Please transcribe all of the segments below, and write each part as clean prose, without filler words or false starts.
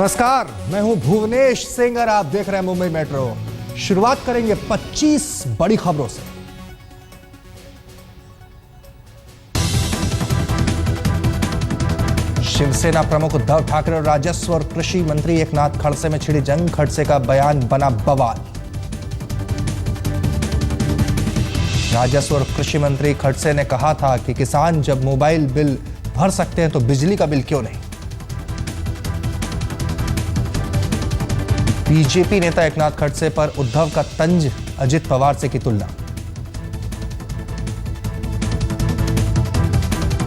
नमस्कार, मैं हूं भुवनेश सिंह और आप देख रहे हैं मुंबई मेट्रो। शुरुआत करेंगे 25 बड़ी खबरों से। शिवसेना प्रमुख उद्धव ठाकरे और राजस्व और कृषि मंत्री एकनाथ खड़से में छिड़ी जंग। खड़से का बयान बना बवाल। राजस्व और कृषि मंत्री खड़से ने कहा था कि किसान जब मोबाइल बिल भर सकते हैं तो बिजली का बिल क्यों नहीं। बीजेपी नेता एकनाथ खड़से पर उद्धव का तंज, अजित पवार से की तुलना।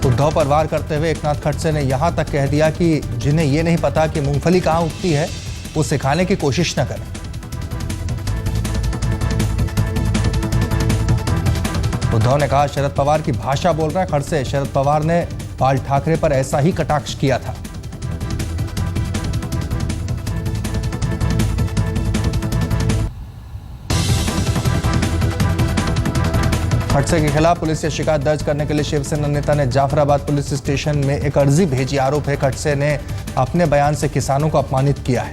उद्धव पर वार करते हुए एकनाथ खड़से ने यहां तक कह दिया कि जिन्हें यह नहीं पता कि मूंगफली कहां उगती है वो सिखाने की कोशिश न करें। उद्धव ने कहा शरद पवार की भाषा बोल रहा है खड़से। शरद पवार ने बाल ठाकरे पर ऐसा ही कटाक्ष किया था। खड़से के खिलाफ पुलिस से शिकायत दर्ज करने के लिए शिवसेना नेता ने जाफराबाद पुलिस स्टेशन में एक अर्जी भेजी। आरोप है खड़से ने अपने बयान से किसानों को अपमानित किया है।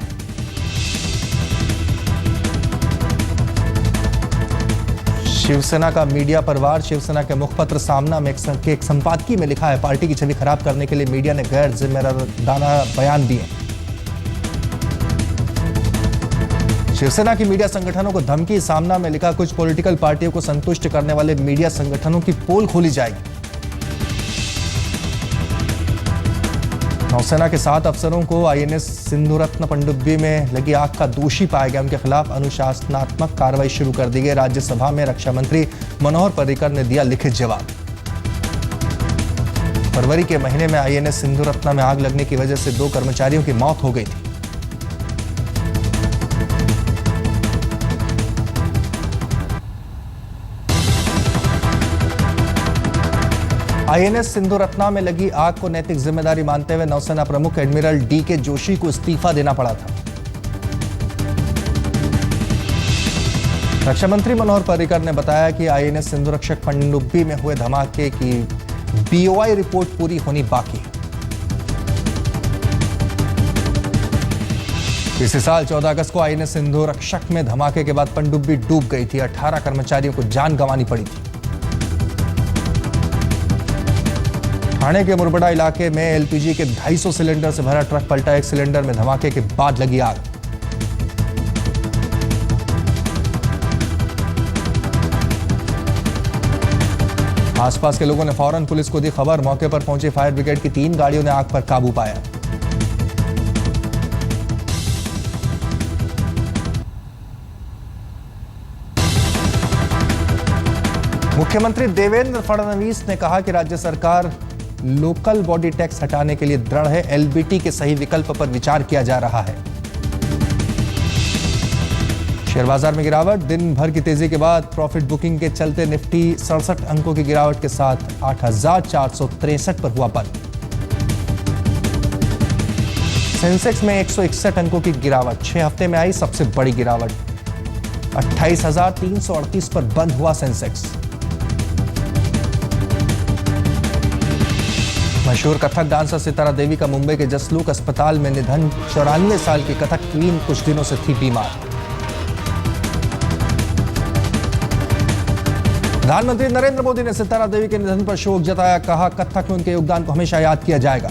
शिवसेना का मीडिया पर वार। शिवसेना के मुखपत्र सामना में एक संपादकीय में लिखा है, पार्टी की छवि खराब करने के लिए मीडिया ने गैर जिम्मेदाराना बयान दिए। शिवसेना की मीडिया संगठनों को धमकी। सामना में लिखा, कुछ पॉलिटिकल पार्टियों को संतुष्ट करने वाले मीडिया संगठनों की पोल खोली जाएगी। नौसेना के 7 अफसरों को आईएनएस सिंधुरत्न पनडुब्बी में लगी आग का दोषी पाया गया। उनके खिलाफ अनुशासनात्मक कार्रवाई शुरू कर दी गई। राज्यसभा में रक्षा मंत्री मनोहर पर्रिकर ने दिया लिखित जवाब। फरवरी के महीने में आईएनएस सिंधुरत्न में आग लगने की वजह से 2 कर्मचारियों की मौत हो गई थी। आईएनएस सिंधुरत्न में लगी आग को नैतिक जिम्मेदारी मानते हुए नौसेना प्रमुख एडमिरल डीके जोशी को इस्तीफा देना पड़ा था। रक्षा मंत्री मनोहर पर्रिकर ने बताया कि आईएनएस सिंधुरक्षक पनडुब्बी में हुए धमाके की बीओआई रिपोर्ट पूरी होनी बाकी है। इसी साल 14 अगस्त को आईएनएस सिंधुरक्षक में धमाके के बाद पनडुब्बी डूब गई थी। 18 कर्मचारियों को जान गंवानी पड़ी थी। ठाणे के मुरबड़ा इलाके में एलपीजी के 250 सिलेंडर से भरा ट्रक पलटा। एक सिलेंडर में धमाके के बाद लगी आग। आसपास के लोगों ने फौरन पुलिस को दी खबर। मौके पर पहुंची फायर ब्रिगेड की 3 गाड़ियों ने आग पर काबू पाया। मुख्यमंत्री देवेंद्र फडणवीस ने कहा कि राज्य सरकार लोकल बॉडी टैक्स हटाने के लिए दृढ़ है। एलबीटी के सही विकल्प पर विचार किया जा रहा है। शेयर बाजार में गिरावट। दिन भर की तेजी के बाद प्रॉफिट बुकिंग के चलते निफ्टी 67 अंकों की गिरावट के साथ 8,463 पर हुआ बंद। सेंसेक्स में 161 अंकों की गिरावट 6 हफ्ते में आई सबसे बड़ी गिरावट। 28,338 पर बंद हुआ सेंसेक्स। मशहूर कथक डांसर सितारा देवी का मुंबई के जसलोक अस्पताल में निधन। 94 साल की कथक क्वीन कुछ दिनों से थी बीमार। प्रधानमंत्री नरेंद्र मोदी ने सितारा देवी के निधन पर शोक जताया। कहा कथक में उनके योगदान को हमेशा याद किया जाएगा।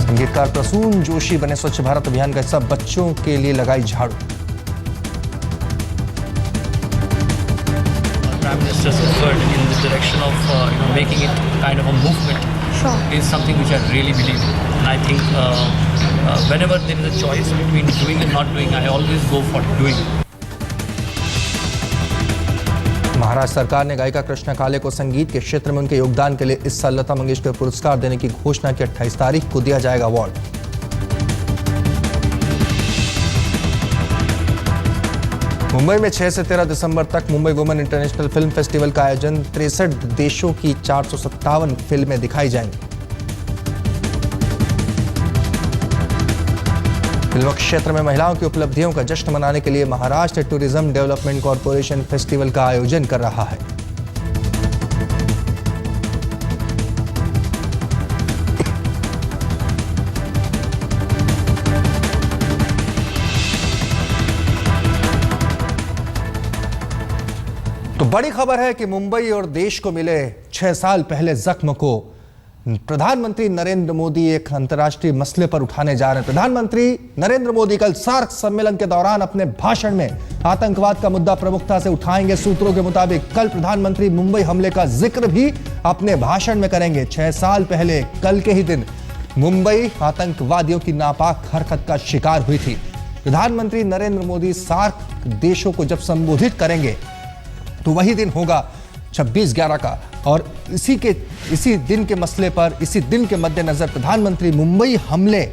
संगीतकार प्रसून जोशी बने स्वच्छ भारत अभियान का हिस्सा। बच्चों के लिए लगाई झाड़ू। Prime Minister's effort in the direction of making it kind of a movement is something which I really believe in. And I think whenever there is a choice between doing and not doing, I always go for doing. Maharashtra सरकार ने गायिका कृष्णा काले को संगीत के क्षेत्र में उनके योगदान के लिए इस साल लता मंगेशकर पुरस्कार देने की घोषणा की। 28 तारीख को दिया जाएगा अवार्ड। मुंबई में 6 से 13 दिसंबर तक Mumbai women international film festival का आयोजन। 63 देशों की 457 फिल्में दिखाई जाएंगी। फिल्म क्षेत्र में महिलाओं की उपलब्धियों का जश्न मनाने के लिए Maharashtra tourism development corporation festival का आयोजन कर रहा है। बड़ी खबर है कि मुंबई और देश को मिले 6 साल पहले जख्म को प्रधानमंत्री नरेंद्र मोदी एक अंतर्राष्ट्रीय मसले पर उठाने जा रहे हैं। प्रधानमंत्री नरेंद्र मोदी कल सार्क सम्मेलन के दौरान अपने भाषण में आतंकवाद का मुद्दा प्रमुखता से उठाएंगे। सूत्रों के मुताबिक कल प्रधानमंत्री मुंबई हमले का जिक्र भी अपने भाषण में करेंगे। 6 साल पहले कल के ही दिन मुंबई आतंकवादियों की नापाक हरकत का शिकार हुई थी। प्रधानमंत्री नरेंद्र मोदी सार्क देशों को जब संबोधित करेंगे तो वही दिन होगा 26/11 का, और इसी दिन के मसले पर, इसी दिन के मद्देनजर प्रधानमंत्री मुंबई हमले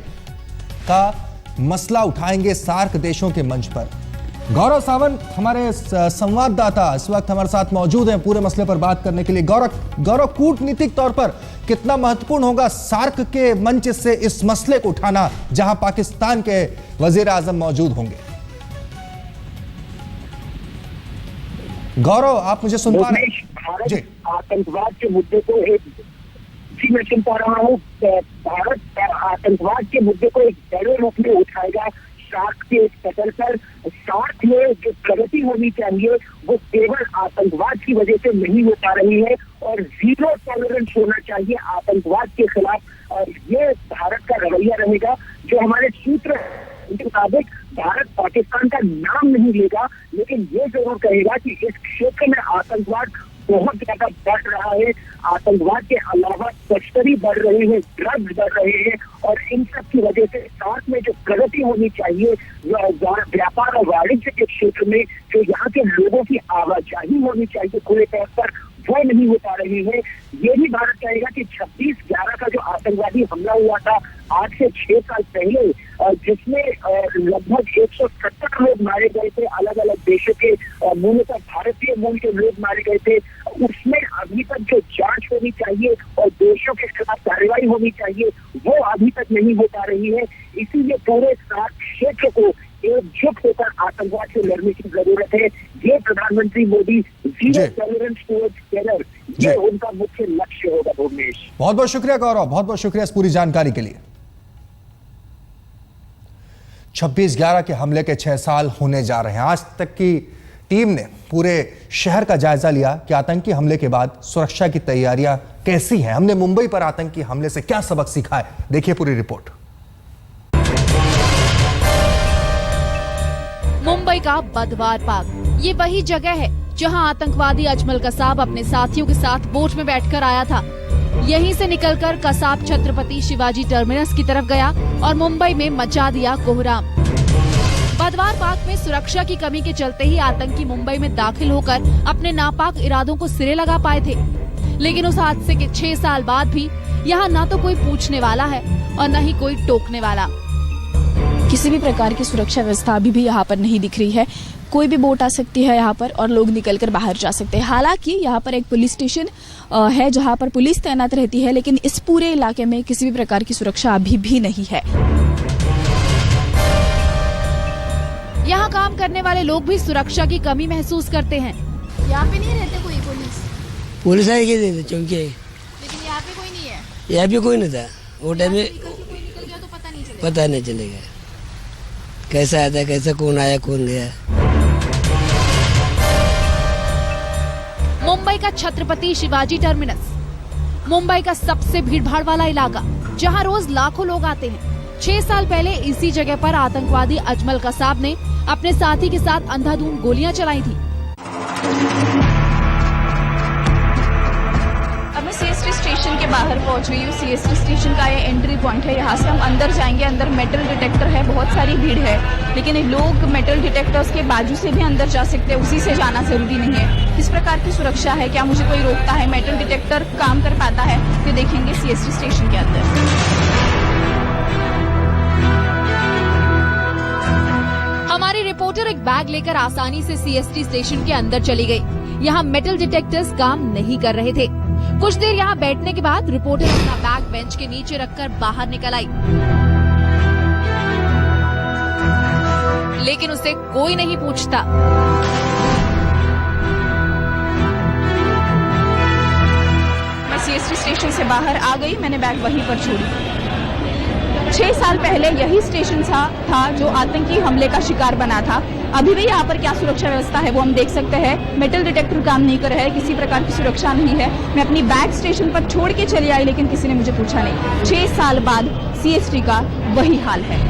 का मसला उठाएंगे सार्क देशों के मंच पर। गौरव सावंत हमारे संवाददाता इस वक्त हमारे साथ मौजूद हैं पूरे मसले पर बात करने के लिए। गौरव, कूटनीतिक तौर पर कितना महत्वपूर्ण होगा सार्क के मंच से इस मसले को उठाना जहां पाकिस्तान के वजीर आजम मौजूद होंगे? गौरव, आप मुझे सुन पा रहे हैं? भारत आतंकवाद के मुद्दे को मैं सुन पा रहा हूँ। भारत आतंकवाद के मुद्दे को एक बड़े रूप में उठाएगा सार्क के स्तर पर। सार्क में जो प्रगति होनी चाहिए वो केवल आतंकवाद की वजह से नहीं हो पा रही है, और 0 टॉलरेंस होना चाहिए आतंकवाद के खिलाफ। और ये भारत का रवैया रहेगा। जो हमारे सूत्र के मुताबिक भारत पाकिस्तान का नाम नहीं लेगा, लेकिन ये जरूर कहेगा कि इस क्षेत्र में आतंकवाद बहुत ज्यादा बढ़ रहा है। आतंकवाद के अलावा तस्करी बढ़ रही है, ड्रग्स बढ़ रहे हैं, और इन सब की वजह से साथ में जो प्रगति होनी चाहिए व्यापार और वाणिज्य के क्षेत्र में, जो यहाँ के लोगों की आवाजाही होनी चाहिए खुले तौर पर, वो नहीं हो पा रही है। ये भी भारत कहेगा कि 26/11 का जो आतंकवादी हमला हुआ था आज से 6 साल पहले, जिसमें लगभग 170 लोग मारे गए थे, अलग अलग देशों के मूलतः भारतीय मूल के लोग मारे गए थे, उसमें अभी तक जो जांच होनी चाहिए और दोषियों के खिलाफ कार्रवाई होनी चाहिए वो अभी तक नहीं हो पा रही है। इसीलिए पूरे सार्क क्षेत्र को एकजुट होकर आतंकवाद से लड़ने की जरूरत है। ये प्रधानमंत्री मोदी 0 टॉलरेंस टुवर्ड्स टेरर, ये उनका मुख्य लक्ष्य होगा। भुवनेश, बहुत बहुत शुक्रिया गौरव, बहुत बहुत शुक्रिया इस पूरी जानकारी के लिए। 26/11 के हमले के 6 साल होने जा रहे हैं। आज तक की टीम ने पूरे शहर का जायजा लिया कि आतंकी हमले के बाद सुरक्षा की तैयारियां कैसी हैं, हमने मुंबई पर आतंकी हमले से क्या सबक सीखा है। देखिए पूरी रिपोर्ट। मुंबई का बदवार पार्क, ये वही जगह है जहां आतंकवादी अजमल कसाब अपने साथियों के साथ बोट में बैठकर आया था। यहीं से निकलकर कसाब छत्रपति शिवाजी टर्मिनस की तरफ गया और मुंबई में मचा दिया कोहराम। बदवार पार्क में सुरक्षा की कमी के चलते ही आतंकी मुंबई में दाखिल होकर अपने नापाक इरादों को सिरे लगा पाए थे। लेकिन उस हादसे के 6 साल बाद भी यहाँ न तो कोई पूछने वाला है और न ही कोई टोकने वाला। किसी भी प्रकार की सुरक्षा व्यवस्था अभी भी यहाँ पर नहीं दिख रही है। कोई भी बोट आ सकती है यहाँ पर और लोग निकलकर बाहर जा सकते हैं। हालांकि यहाँ पर एक पुलिस स्टेशन है जहाँ पर पुलिस तैनात रहती है, लेकिन इस पूरे इलाके में किसी भी प्रकार की सुरक्षा अभी भी नहीं है। यहाँ काम करने वाले लोग भी सुरक्षा की कमी महसूस करते हैं। यहाँ पे नहीं रहते कोई पुलिस आएगी चौकी, लेकिन यहाँ पे कोई नहीं है। यहाँ भी कोई नहीं था वो टाइम में। कोई निकल गया तो पता नहीं चलेगा कैसा आया था, कैसा कौन आया कौन गया। मुंबई का छत्रपति शिवाजी टर्मिनस, मुंबई का सबसे भीड़भाड़ वाला इलाका जहां रोज लाखों लोग आते हैं। 6 साल पहले इसी जगह पर आतंकवादी अजमल कसाब ने अपने साथी के साथ अंधाधुंध गोलियां चलाई थी। अब मैं सीएसटी स्टेशन के बाहर पहुंच गई हूँ। सीएसटी स्टेशन का ये एंट्री पॉइंट है। यहाँ से हम अंदर जाएंगे। अंदर मेटल डिटेक्टर है, बहुत सारी भीड़ है, लेकिन लोग मेटल डिटेक्टर्स के बाजू से भी अंदर जा सकते हैं, उसी से जाना जरूरी नहीं है। किस प्रकार की सुरक्षा है, क्या मुझे कोई रोकता है, मेटल डिटेक्टर काम कर पाता है, ये देखेंगे सीएसटी स्टेशन के अंदर। हमारी रिपोर्टर एक बैग लेकर आसानी से सीएसटी स्टेशन के अंदर चली गई। यहाँ मेटल डिटेक्टर्स काम नहीं कर रहे थे। कुछ देर यहाँ बैठने के बाद रिपोर्टर अपना बैग बेंच के नीचे रखकर बाहर निकल आई, लेकिन उसे कोई नहीं पूछता। मैं सीएसटी स्टेशन से बाहर आ गई, मैंने बैग वहीं पर छोड़ी। 6 साल पहले यही स्टेशन था जो आतंकी हमले का शिकार बना था। अभी भी यहाँ पर क्या सुरक्षा व्यवस्था है वो हम देख सकते हैं। मेटल डिटेक्टर काम नहीं कर रहा है, किसी प्रकार की सुरक्षा नहीं है। मैं अपनी बैग स्टेशन पर छोड़ के चली आई, लेकिन किसी ने मुझे पूछा नहीं। 6 साल बाद सीएसटी का वही हाल है।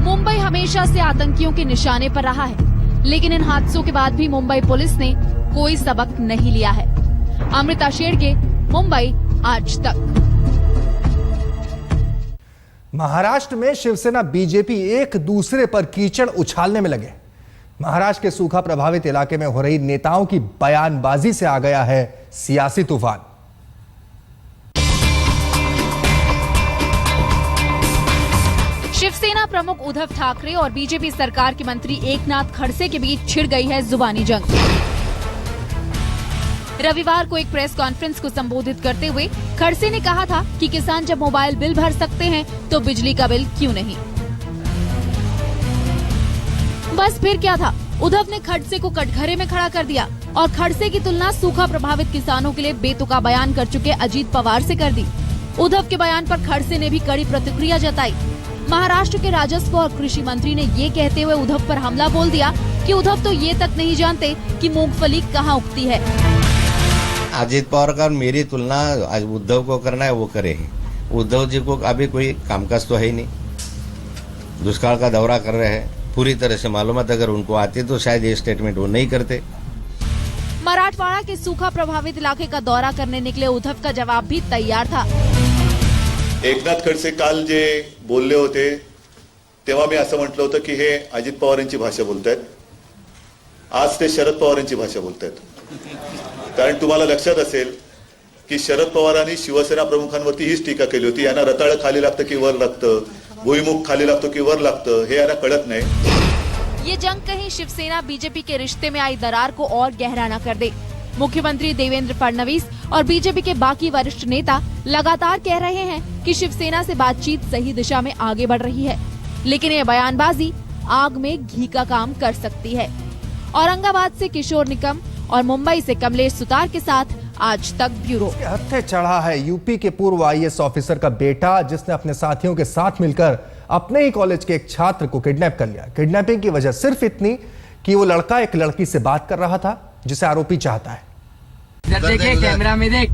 मुंबई हमेशा से आतंकियों के निशाने पर रहा है, लेकिन इन हादसों के बाद भी मुंबई पुलिस ने कोई सबक नहीं लिया है। अमृता शेड़के, मुंबई आज तक। महाराष्ट्र में शिवसेना बीजेपी एक दूसरे पर कीचड़ उछालने में लगे। महाराष्ट्र के सूखा प्रभावित इलाके में हो रही नेताओं की बयानबाजी से आ गया है सियासी तूफान। शिवसेना प्रमुख उद्धव ठाकरे और बीजेपी सरकार के मंत्री एकनाथ खड़से के बीच छिड़ गई है जुबानी जंग। रविवार को एक प्रेस कॉन्फ्रेंस को संबोधित करते हुए खड़से ने कहा था कि किसान जब मोबाइल बिल भर सकते हैं तो बिजली का बिल क्यों नहीं। बस फिर क्या था, उद्धव ने खड़से को कटघरे में खड़ा कर दिया और खड़से की तुलना सूखा प्रभावित किसानों के लिए बेतुका बयान कर चुके अजीत पवार से कर दी। उद्धव के बयान पर खड़से ने भी कड़ी प्रतिक्रिया जताई। महाराष्ट्र के राजस्व और कृषि मंत्री ने ये कहते हुए उद्धव पर हमला बोल दिया कि उद्धव तो ये तक नहीं जानते कि मूंगफली कहाँ उगती है। अजीत पवार का मेरी तुलना आज उद्धव को करना है वो करे ही। उद्धव जी को अभी कोई कामकाज तो है ही नहीं, दुष्काल का दौरा कर रहे हैं, पूरी तरह से मालूमात अगर उनको आती तो शायद ये स्टेटमेंट वो नहीं करते। मराठवाड़ा के सूखा प्रभावित इलाके का दौरा करने निकले उद्धव का जवाब भी तैयार था। एकनाथ खडसे काल जे बोलले होते तेव्हा मी असं म्हटलं होतं की हे अजित पवारांची भाषा बोलतायत, आज ते शरद पवारांची भाषा बोलतायत। कारण तुम्हाला लक्षात असेल की शरद पवारांनी शिवसेना प्रमुखांवरती हीच टीका केली होती, यांना रताळ खाली लागतं की वर लागतं, भुईमुख खाली लागतो की वर लागतं हे यांना कळत नाही। ये जंग कहीं शिवसेना बीजेपी के रिश्ते में आई दरार को और गहरा न कर दे। मुख्यमंत्री देवेंद्र फडणवीस और बीजेपी के बाकी वरिष्ठ नेता लगातार कह रहे हैं कि शिवसेना से बातचीत सही दिशा में आगे बढ़ रही है, लेकिन ये बयानबाजी आग में घी का काम कर सकती है। औरंगाबाद से किशोर निकम और मुंबई से कमलेश सुतार के साथ आज तक ब्यूरो। हत्थे चढ़ा है यूपी के पूर्व आईएएस ऑफिसर का बेटा, जिसने अपने साथियों के साथ मिलकर अपने ही कॉलेज के एक छात्र को किडनैप कर लिया। किडनैपिंग की वजह सिर्फ इतनी कि वो लड़का एक लड़की से बात कर रहा था जिसे आरोपी चाहता है। देखे कैमरा में देख,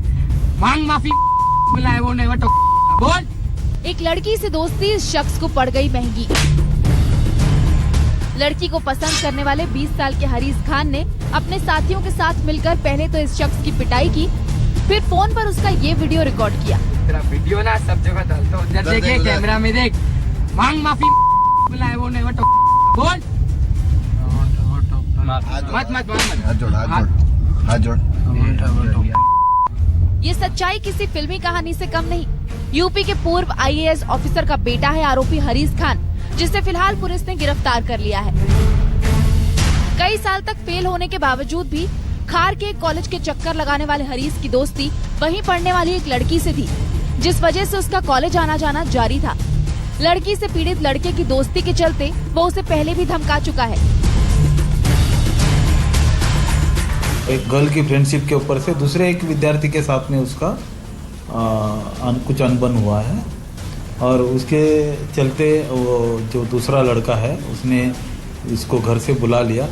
मांग माफी बुलाए वो नहीं बोल। एक लड़की से दोस्ती इस शख्स को पड़ गई महंगी। लड़की को पसंद करने वाले 20 साल के हरीश खान ने अपने साथियों के साथ मिलकर पहले तो इस शख्स की पिटाई की, फिर फोन पर उसका ये वीडियो रिकॉर्ड किया। तेरा वीडियो ना सब जगह डालता हूं, इधर देखे कैमरा में देख, मांग माफी बुलाए वो नहीं बोल। मत हाथ जोड़। ये सच्चाई किसी फिल्मी कहानी से कम नहीं। यूपी के पूर्व आईएएस ऑफिसर का बेटा है आरोपी हरीश खान, जिसे फिलहाल पुलिस ने गिरफ्तार कर लिया है। कई साल तक फेल होने के बावजूद भी खार के कॉलेज के चक्कर लगाने वाले हरीश की दोस्ती वहीं पढ़ने वाली एक लड़की से थी, जिस वजह से उसका कॉलेज आना जाना जारी था। लड़की से पीड़ित लड़के की दोस्ती के चलते वो उसे पहले भी धमका चुका है। एक गर्ल की फ्रेंडशिप के ऊपर से दूसरे एक विद्यार्थी के साथ में उसका कुछ अनबन हुआ है और उसके चलते वो जो दूसरा लड़का है उसने इसको घर से बुला लिया।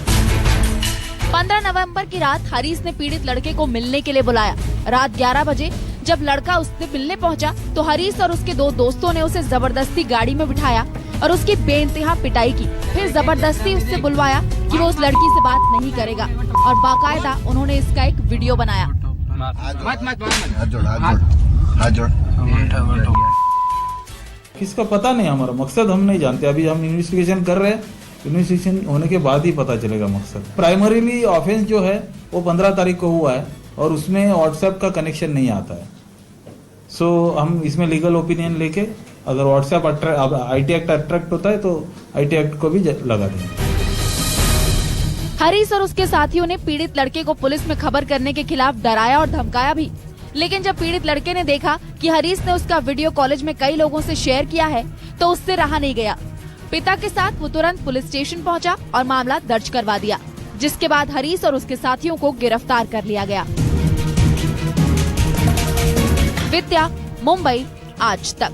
15 नवंबर की रात हरीश ने पीड़ित लड़के को मिलने के लिए बुलाया। रात 11 बजे जब लड़का उससे मिलने पहुंचा तो हरीश और उसके 2 दोस्तों ने उसे जबरदस्ती गाड़ी में बिठाया और उसकी बेइंतहा पिटाई की। फिर जबरदस्ती उससे बुलवाया कि वो उस लड़की से बात नहीं करेगा और बाकायदा उन्होंने इसका एक वीडियो बनाया। किसका पता नहीं, हमारा मकसद हम नहीं जानते। अभी हम इन्वेस्टिगेशन कर रहे हैं, इन्वेस्टिगेशन होने के बाद ही पता चलेगा मकसद। प्राइमरीली ऑफेंस जो है वो 15 तारीख को हुआ है और उसमें व्हाट्सएप का कनेक्शन नहीं आता है। सो हम इसमें लीगल ओपिनियन लेके अगर व्हाट्सएप आईटी एक्ट अट्रैक्ट होता है तो आईटी एक्ट को भी लगा देंगे। हरीश और उसके साथियों ने पीड़ित लड़के को पुलिस में खबर करने के खिलाफ डराया और धमकाया भी, लेकिन जब पीड़ित लड़के ने देखा कि हरीश ने उसका वीडियो कॉलेज में कई लोगों से शेयर किया है तो उससे रहा नहीं गया। पिता के साथ वो तुरंत पुलिस स्टेशन पहुंचा और मामला दर्ज करवा दिया, जिसके बाद हरीश और उसके साथियों को गिरफ्तार कर लिया गया। विद्या, मुंबई आज तक।